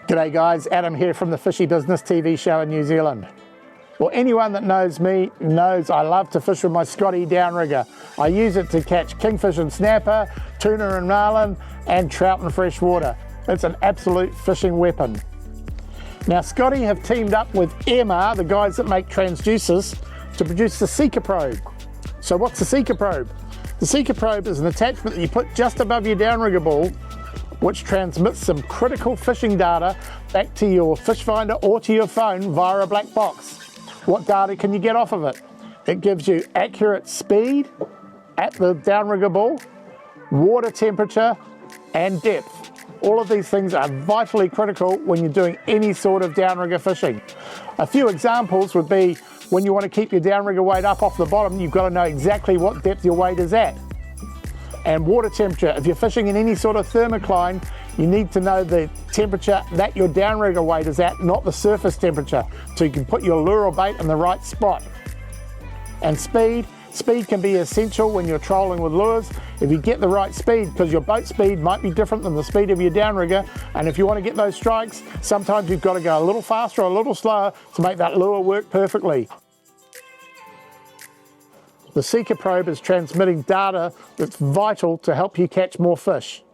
G'day guys, Adam here from the Fishy Business TV show in New Zealand. Well, anyone that knows me knows I love to fish with my Scotty Downrigger. I use it to catch kingfish and snapper, tuna and marlin, and trout in fresh water. It's an absolute fishing weapon. Now Scotty have teamed up with MR, the guys that make transducers, to produce the Seeker probe. So what's the Seeker probe? The Seeker probe is an attachment that you put just above your downrigger ball, which transmits some critical fishing data back to your fish finder or to your phone via a black box. What data can you get off of it? It gives you accurate speed at the downrigger ball, water temperature, and depth. All of these things are vitally critical when you're doing any sort of downrigger fishing. A few examples would be when you want to keep your downrigger weight up off the bottom, you've got to know exactly what depth your weight is at. And water temperature, if you're fishing in any sort of thermocline, you need to know the temperature that your downrigger weight is at, not the surface temperature, so you can put your lure or bait in the right spot. And speed can be essential when you're trolling with lures. If you get the right speed, because your boat speed might be different than the speed of your downrigger, and if you want to get those strikes, sometimes you've got to go a little faster or a little slower to make that lure work perfectly. The Seeker probe is transmitting data that's vital to help you catch more fish.